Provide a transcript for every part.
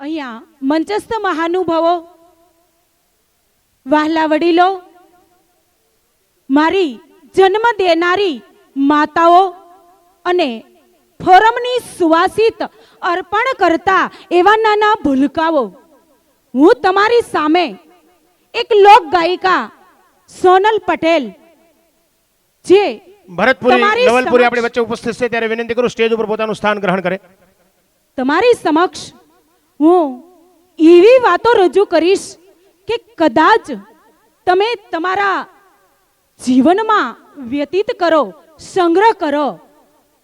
અહીંયા મંચસ્થ મહાનુભાવો, વહાલા વડીલો, મારી જન્મ દેનારી માતાઓ અને ફોરમની સુવાસિત અર્પણ કરતા એવા નાના ભૂલકાઓ, હું તમારી સામે એક લોક ગાયિકા સોનલ પટેલ જે ભરતપુરી નવલપુરી આપણી વચ્ચે ઉપસ્થિત છે ત્યારે વિનંતી કરું સ્ટેજ ઉપર પોતાનું સ્થાન ગ્રહણ કરે. તમારી સમક્ષ હું એવી વાતો રજૂ કરીશ કે કદાચ તમે તમારા જીવનમાં વ્યતીત કરો, સંગ્રહ કરો,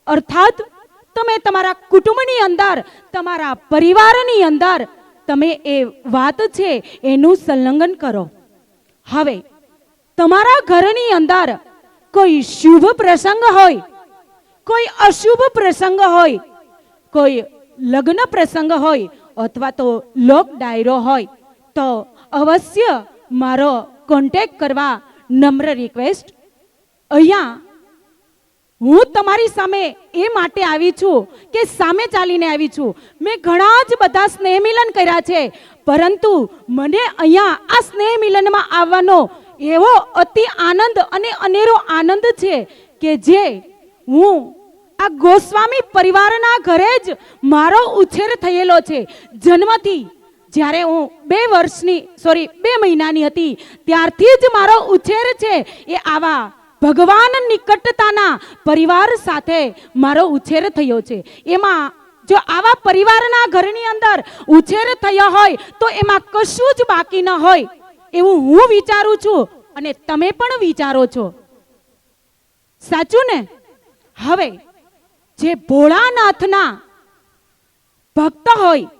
અર્થાત તમે તમારા કુટુંબની અંદર, તમારા પરિવારની અંદર તમે એ વાત છે એનું સંલગ્ન કરો. હવે તમારા ઘરની અંદર કોઈ શુભ પ્રસંગ હોય, કોઈ અશુભ પ્રસંગ હોય, કોઈ લગ્ન પ્રસંગ હોય અથવા તો લોક ડાયરો હોય તો અવશ્ય મારો કોન્ટેક્ટ કરવા નમ્ર રિક્વેસ્ટ. અહીંયા હું તમારી સામે એ માટે આવી છું કે સામે ચાલીને આવી છું. મેં ઘણા જ બધા સ્નેહ મિલન કર્યા છે, પરંતુ મને અહીંયા આ સ્નેહ મિલનમાં આવવાનો એવો અતિ આનંદ અને અનેરો આનંદ છે કે જે હું આ ગોસ્વામી પરિવારના ઘરે જ મારો ઉછેર થયેલો છે. જન્મથી જ્યારે હું 2 મહિનાની હતી ત્યારથી જ મારો ઉછેર છે એ આવા ભગવાન નિકટતાના પરિવાર સાથે મારો ઉછેર થયો છે. એમાં જો આવા પરિવારના ઘરની અંદર ઉછેર થયો હોય તો એમાં કશું જ બાકી ન હોય એવું હું વિચારું છું અને તમે પણ વિચારો છો. સાચું ને? હવે જે ભોળાનાથના ભક્ત હોય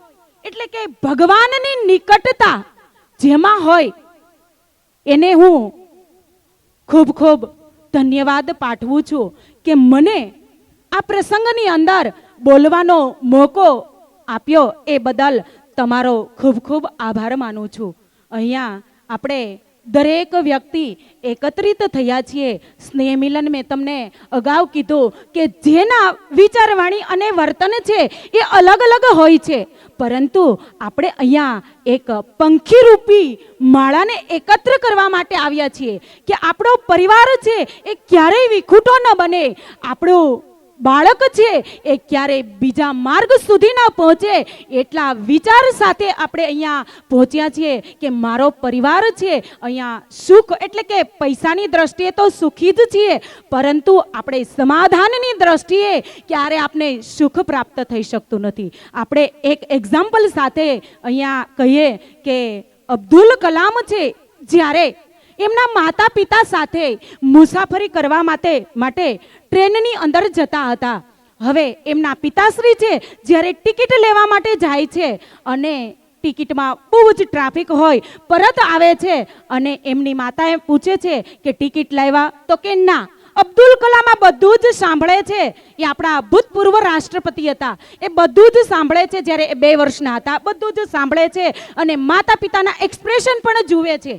એટલે કે ભગવાનની નિકટતા જેમાં હોય એને હું ખૂબ ખૂબ ધન્યવાદ પાઠવું છું કે મને આ પ્રસંગની અંદર બોલવાનો મોકો આપ્યો એ બદલ તમારો ખૂબ ખૂબ આભાર માનું છું. અહીંયા આપણે દરેક વ્યક્તિ એકત્રિત થયા છીએ. સ્નેહ મિલન મેં તમને અગાઉ કીધું કે જેના વિચારવાણી અને વર્તન છે એ અલગ અલગ હોય છે, પરંતુ આપણે અહીંયા એક પંખીરૂપી માળાને એકત્ર કરવા માટે આવ્યા છીએ કે આપણો પરિવાર છે એ ક્યારેય વિખૂટો ન બને, આપણું બાળક છે એ ક્યારેય બીજા માર્ગ સુધી ન પહોંચે એટલા વિચાર સાથે આપણે અહીંયા પહોંચ્યા છીએ કે મારો પરિવાર છે અહીંયા સુખ એટલે કે પૈસાની દ્રષ્ટિએ તો સુખી જ છીએ, પરંતુ આપણે સમાધાનની દ્રષ્ટિએ ક્યારે આપણે સુખ પ્રાપ્ત થઈ શકતું નથી. આપણે એક એક્ઝામ્પલ સાથે અહીંયા કહીએ કે અબ્દુલ કલામ છે, જ્યારે એમના માતા પિતા સાથે મુસાફરી કરવા માટે ટ્રેનની અંદર જતા હતા. હવે એમના પિતાશ્રી છે જ્યારે ટિકિટ લેવા માટે જાય છે અને ટિકિટમાં બહુ જ ટ્રાફિક હોય, પરત આવે છે અને એમની માતાએ પૂછે છે કે ટિકિટ લાવ્યા તો કે ના. અબ્દુલ કલામ આ બધું જ સાંભળે છે. એ આપણા ભૂતપૂર્વ રાષ્ટ્રપતિ હતા. એ બધું જ સાંભળે છે જ્યારે એ 2 વર્ષના હતા. બધું જ સાંભળે છે અને માતા પિતાના એક્સપ્રેશન પણ જુએ છે.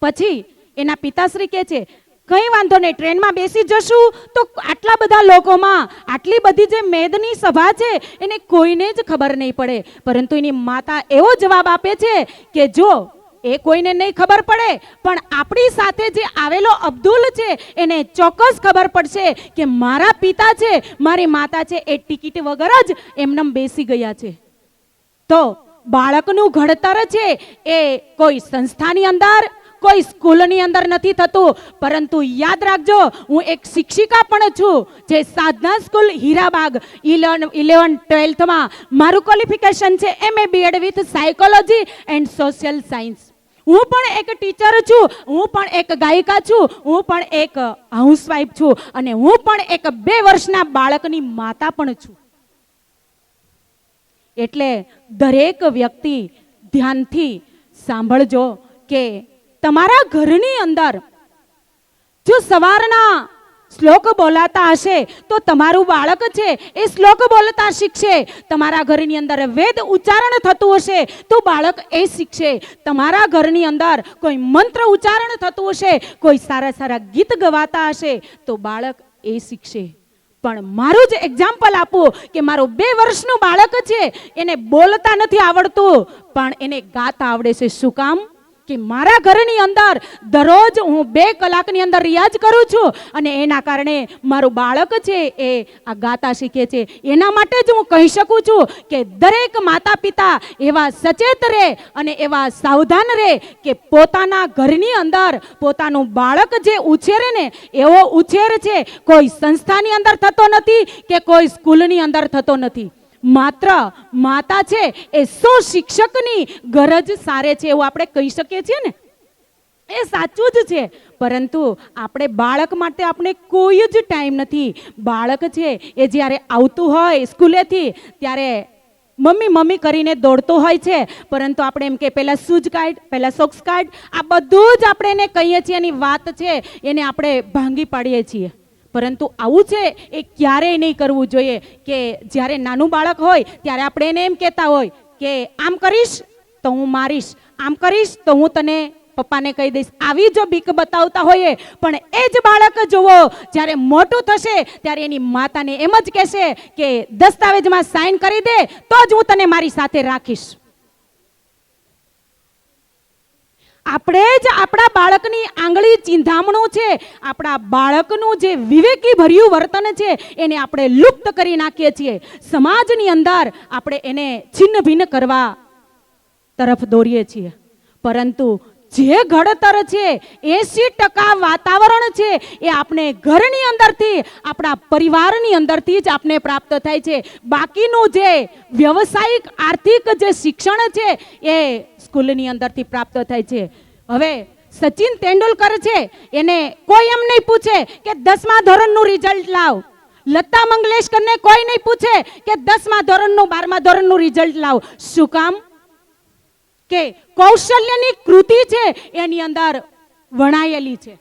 પછી એના પિતાશ્રી કહે છે કંઈ વાંધો નહીં, ટ્રેનમાં બેસી જશું તો આટલા બધા લોકોમાં આટલી બધી જે મેદની સભા છે એને કોઈને જ ખબર નહીં પડે. પરંતુ એની માતા એવો જવાબ આપે છે કે જો એ કોઈને નહીં ખબર પડે પણ આપણી સાથે જે આવેલો અબ્દુલ છે એને ચોક્કસ ખબર પડશે કે મારા પિતા છે, મારી માતા છે એ ટિકિટ વગર જ એમનેમ બેસી ગયા છે. તો બાળકનું ઘડતર છે એ કોઈ સંસ્થાની અંદર, કોઈ સ્કૂલની અંદર નથી થતું, પરંતુ યાદ રાખજો હું એક શિક્ષિકા પણ છું જે સાધના સ્કૂલ હીરાબાગ 11-12માં મારું ક્વોલિફિકેશન છે MA BEd with psychology and social science. હું પણ એક ટીચર છું, હું પણ એક ગાયિકા છું, હું પણ એક હાઉસવાઈફ છું અને હું પણ એક 2 વર્ષના બાળકની માતા પણ છું. એટલે દરેક વ્યક્તિ ધ્યાનથી સાંભળજો કે તમારા ઘરની અંદર જો સવારના શ્લોક બોલાતા હશે તો તમારું બાળક છે એ શ્લોક બોલતા શીખશે. તમારા ઘરની અંદર વેદ ઉચ્ચારણ થતું હશે તો બાળક એ શીખશે. તમારા ઘરની અંદર કોઈ મંત્ર ઉચ્ચારણ થતું હશે, કોઈ સારા સારા ગીત ગવાતા હશે તો બાળક એ શીખશે. પણ મારું જ એક્ઝામ્પલ આપું કે મારું 2 વર્ષનું બાળક છે, એને બોલતા નથી આવડતું પણ એને ગાતા આવડે છે. શું કામ? કે મારા ઘરની અંદર દરરોજ હું 2 કલાકની અંદર રિયાઝ કરું છું અને એના કારણે મારું બાળક છે એ આ ગાતા શીખે છે. એના માટે જ હું કહી શકું છું કે દરેક માતા પિતા એવા સચેત રહે અને એવા સાવધાન રહે કે પોતાના ઘરની અંદર પોતાનું બાળક જે ઉછેરે ને એવો ઉછેર છે કોઈ સંસ્થાની અંદર થતો નથી કે કોઈ સ્કૂલની અંદર થતો નથી. માત્ર માતા છે એ 100 શિક્ષકની ગરજ સારે છે એવું આપણે કહી શકીએ છીએ ને, એ સાચું જ છે. પરંતુ આપણે બાળક માટે આપણે કોઈ જ ટાઈમ નથી. બાળક છે એ જ્યારે આવતું હોય સ્કૂલેથી ત્યારે મમ્મી મમ્મી કરીને દોડતો હોય છે, પરંતુ આપણે એમ કે પહેલા શૂઝ કાઢ, પહેલા સોક્સ કાઢ, આ બધું જ આપણે એને કહીએ છીએ. એની વાત છે એને આપણે ભાંગી પાડીએ છીએ. પરંતુ આવું છે એ ક્યારેય નહીં કરવું જોઈએ કે જ્યારે નાનું બાળક હોય ત્યારે આપણે એને એમ કહેતા હોય કે આમ કરીશ તો હું મારીશ, આમ કરીશ તો હું તને પપ્પાને કહી દઈશ. આવી જો બીક બતાવતા હોઈએ પણ એ જ બાળક જુઓ જ્યારે મોટું થશે ત્યારે એની માતાને એમ જ કહેશે કે દસ્તાવેજમાં સાઈન કરી દે તો જ હું તને મારી સાથે રાખીશ. આપણે જ આપણા બાળકની આંગળી ચીંધામણું છે, આપણા બાળકનું જે વિવેકી ભર્યું વર્તન છે એને આપણે લુપ્ત કરી નાખીએ છીએ. સમાજની અંદર આપણે એને છિન્ન ભિન્ન કરવા તરફ દોરીએ છીએ. પરંતુ જે ઘડતર છે 80% વાતાવરણ છે એ આપણે ઘરની અંદરથી, આપણા પરિવારની અંદરથી જ આપણે પ્રાપ્ત થાય છે. બાકીનું જે વ્યવસાયિક આર્થિક જે શિક્ષણ છે એ સ્કૂલની અંદરથી પ્રાપ્ત થાય છે. હવે સચિન તેંડુલકર છે એને કોઈ એમ નહીં પૂછે કે 10મા ધોરણનું રિઝલ્ટ લાવ. લતા મંગેશકરને કોઈ નહીં પૂછે કે 10મા ધોરણનું 12મા ધોરણનું રિઝલ્ટ લાવ. શું કામ? કે કૌશલ્યની કૃતિ છે એની અંદર વણાયેલી છે.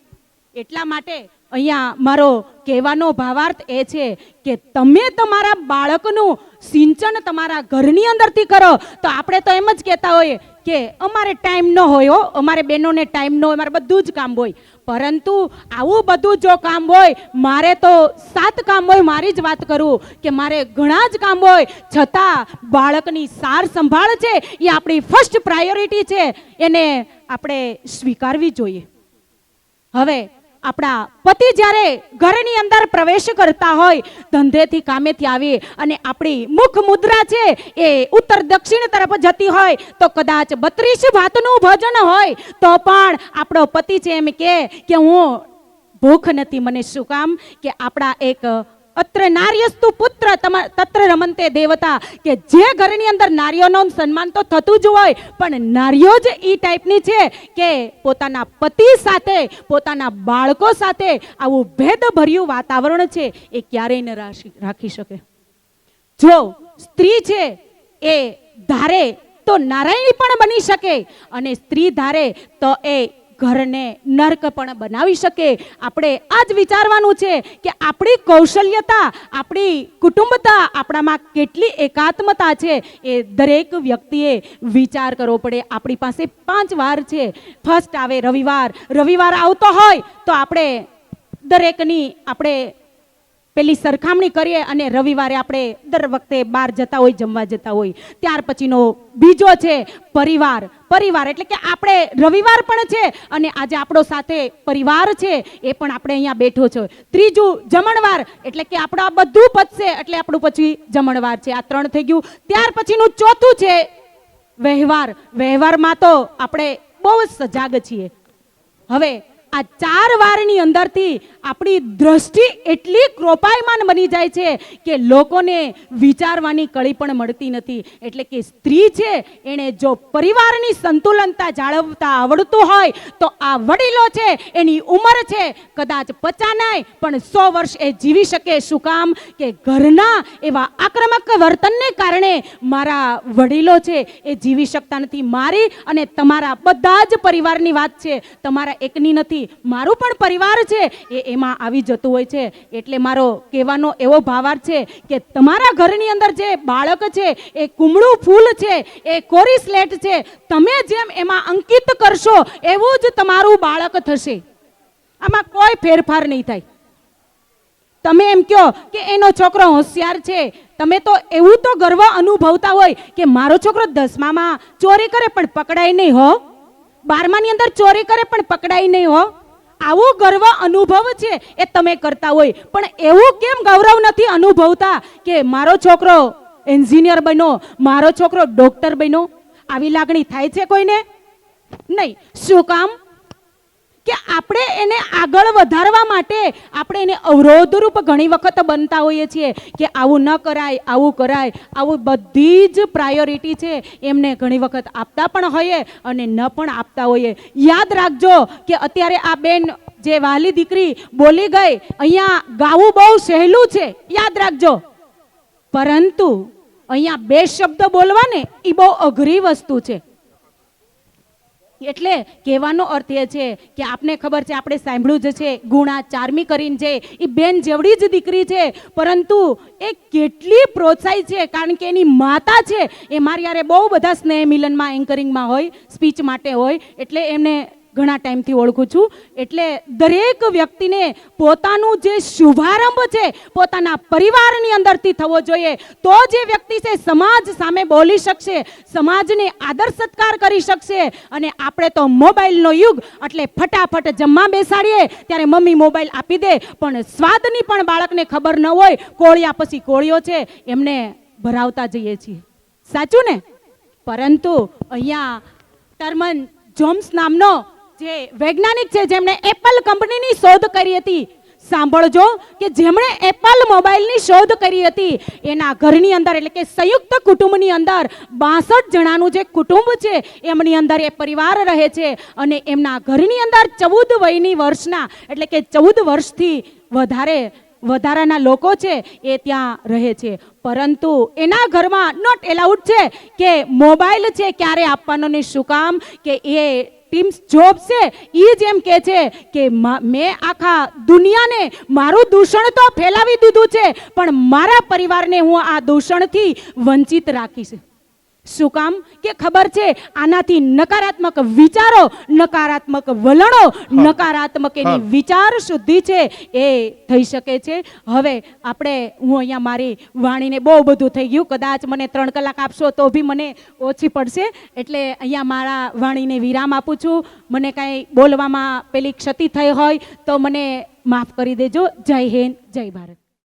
એટલા માટે અહીંયા મારો કહેવાનો ભાવાર્થ એ છે કે તમે તમારા બાળકનું સિંચન તમારા ઘરની અંદરથી કરો. તો આપણે તો એમ જ કહેતા હોઈએ કે અમારે ટાઈમ ન હોય, અમારે બહેનોને ટાઈમ ન હોય, અમારે બધું જ કામ હોય. પરંતુ આવું બધું જો કામ હોય, મારે તો 7 કામ હોય, મારી જ વાત કરું કે મારે ઘણા જ કામ હોય, છતાં બાળકની સાર સંભાળ છે એ આપણી ફર્સ્ટ પ્રાયોરિટી છે, એને આપણે સ્વીકારવી જોઈએ. હવે આપણા પતિ જ્યારે ઘરની અંદર પ્રવેશ કરતા હોય, ધંધેથી કામેથી આવી અને આપણી મુખ મુદ્રા છે એ ઉત્તર દક્ષિણ તરફ જતી હોય તો કદાચ 32 ભાતનું ભોજન હોય તો પણ આપણો પતિ છે એમ કે હું ભૂખ નથી. મને શું કામ? કે આપણા એક અત્ર નાર્યસ્તુ પુત્ર તત્ર રમંતે દેવતા, કે જે ઘરની અંદર નારીઓનું સન્માન તો થતું જ હોય પણ નારીઓ જ એ ટાઈપની છે કે પોતાના પતિ સાથે, પોતાના બાળકો સાથે આવું ભેદભર્યું વાતાવરણ છે એ ક્યારેય ન રાખી શકે. જો સ્ત્રી છે એ ધારે તો નારાયણી પણ બની શકે અને સ્ત્રી ધારે તો એ ઘરને નર્ક પણ બનાવી શકે. આપણે આ જ વિચારવાનું છે કે આપણી કૌશલ્યતા, આપણી કુટુંબતા, આપણામાં કેટલી એકાત્મતા છે એ દરેક વ્યક્તિએ વિચાર કરવો પડે. આપણી પાસે 5 વાર છે. ફર્સ્ટ આવે રવિવાર. રવિવાર આવતો હોય તો આપણે દરેકની આપણે પેલી સરખામણી કરીએ અને રવિવારે આપણે દર વખતે બહાર જતા હોય, જમવા જતા હોય. ત્યાર પછીનો બીજો છે પરિવાર. પરિવાર એટલે કે આપણે રવિવાર પણ છે અને આજે આપણો સાથે પરિવાર છે એ પણ આપણે અહીંયા બેઠો છે. ત્રીજું જમણવાર એટલે કે આપણું આ બધું પતશે એટલે આપણું પછી જમણવાર છે. આ 3 થઈ ગયું. ત્યાર પછીનું ચોથું છે વ્યવહાર. વ્યવહારમાં તો આપણે બહુ જ સજાગ છીએ. હવે આ 4 વારની અંદરથી આપણી દ્રષ્ટિ એટલી કૃપાયમાન બની જાય છે કે લોકોને વિચારવાની કળી પણ મળતી નથી. એટલે કે સ્ત્રી છે એને જો પરિવારની સંતુલનતા જાળવતા આવડતું હોય તો આ વડીલો છે એની ઉંમર છે કદાચ 50 નહીં પણ 100 વર્ષ એ જીવી શકે. શું કામ? કે ઘરના એવા આક્રમક વર્તનને કારણે મારા વડીલો છે એ જીવી શકતા નથી. મારી અને તમારા બધા જ પરિવારની વાત છે, તમારા એકની નથી. મારું પણ પરિવાર છે એ એમાં આવી જતું હોય છે. એટલે મારો કહેવાનો એવો ભાવાર્થ છે કે તમારા ઘરની અંદર જે બાળક છે એ કુમળું ફૂલ છે, એ કોરી સ્લેટ છે. તમે જેમ એમાં અંકિત કરશો એવું જ તમારું બાળક થશે. આમાં કોઈ ફેરફાર નહીં થાય. તમે એમ કહો કે એનો છોકરો હોશિયાર છે, તમે તો એવું તો ગર્વ અનુભવતા હોય કે મારો છોકરો 10મામાં ચોરી કરે પણ પકડાય નહીં હો, 12માની અંદર ચોરી કરે પણ પકડાય નહીં હો. આવો ગર્વ અનુભવ છે એ તમે કરતા હોય, પણ એવું કેમ ગૌરવ નથી અનુભવતા કે મારો છોકરો એન્જિનિયર બન્યો, મારો છોકરો ડોક્ટર બન્યો? આવી લાગણી થાય છે કોઈને? નહીં. શું કામ? કે આપણે એને આગળ વધારવા માટે આપણે એને અવરોધરૂપ ઘણી વખત બનતા હોઈએ છીએ કે આવું ન કરાય, આવું કરાય, આવું બધી જ પ્રાયોરિટી છે એમને ઘણી વખત આપતા પણ હોઈએ અને ન પણ આપતા હોઈએ. યાદ રાખજો કે અત્યારે આ બેન જે વાલી દીકરી બોલી ગઈ, અહીંયા ગાવું બહુ સહેલું છે, યાદ રાખજો, પરંતુ અહીંયા 2 શબ્દ બોલવાને એ બહુ અઘરી વસ્તુ છે. એટલે કહેવાનો અર્થ એ છે કે આપને ખબર છે, આપણે સાંભળ્યું જ છે, ગુણા ચારમી કરીને છે, એ બેન જેવડી જ દીકરી છે, પરંતુ એ કેટલી પ્રોત્સાહિત છે કારણ કે એની માતા છે એ મારી યારે બહુ બધા સ્નેહ મિલનમાં એન્કરિંગમાં હોય, સ્પીચ માટે હોય, એટલે એમને ઘણા ટાઈમથી ઓળખું છું. એટલે દરેક વ્યક્તિને પોતાનું જે શુભારંભ છે પોતાના પરિવારની અંદરથી થવો જોઈએ, તો જે વ્યક્તિ છે સમાજ સામે બોલી શકશે, સમાજને આદર સત્કાર કરી શકશે. અને આપણે તો મોબાઈલનો યુગ, એટલે ફટાફટ જમવા બેસાડીએ ત્યારે મમ્મી મોબાઈલ આપી દે, પણ સ્વાદની પણ બાળકને ખબર ન હોય, કોળિયા પછી કોળિયો છે એમને ભરાવતા જઈએ છીએ. સાચું ને? પરંતુ અહીંયા ટર્મન જોન્સ નામનો જે વૈજ્ઞાનિક છે જેમણે એપલ કંપનીની શોધ કરી હતી, સાંભળજો કે જેમણે એપલ મોબાઈલની શોધ કરી હતી એના ઘરની અંદર, એટલે કે સંયુક્ત કુટુંબની અંદર 62 જણાનું જે કુટુંબ છે એમની અંદર એ પરિવાર રહે છે અને એમના ઘરની અંદર 14 વર્ષના, એટલે કે 14 વર્ષથી વધારાના લોકો છે એ ત્યાં રહે છે. પરંતુ એના ઘરમાં નોટ એલાઉડ છે કે મોબાઈલ છે ક્યારે આપવાનો ને શું કામ, કે એ ટીમ્સ જોબ છે એ જ એમ કહે છે કે મેં આખા દુનિયાને મારું દૂષણ તો ફેલાવી દીધું છે, પણ મારા પરિવારને હું આ દૂષણથી વંચિત રાખીશ. શું કામ? કે ખબર છે આનાથી નકારાત્મક વિચારો, નકારાત્મક વલણો, નકારાત્મક એની વિચાર શુદ્ધિ છે એ થઈ શકે છે. હવે હું અહીંયા મારી વાણીને બહુ બધું થઈ ગયું, કદાચ મને 3 કલાક આપશો તો બી મને ઓછી પડશે, એટલે અહીંયા મારા વાણીને વિરામ આપું છું. મને કાંઈ બોલવામાં પેલી ક્ષતિ થઈ હોય તો મને માફ કરી દેજો. જય હિન્દ, જય ભારત.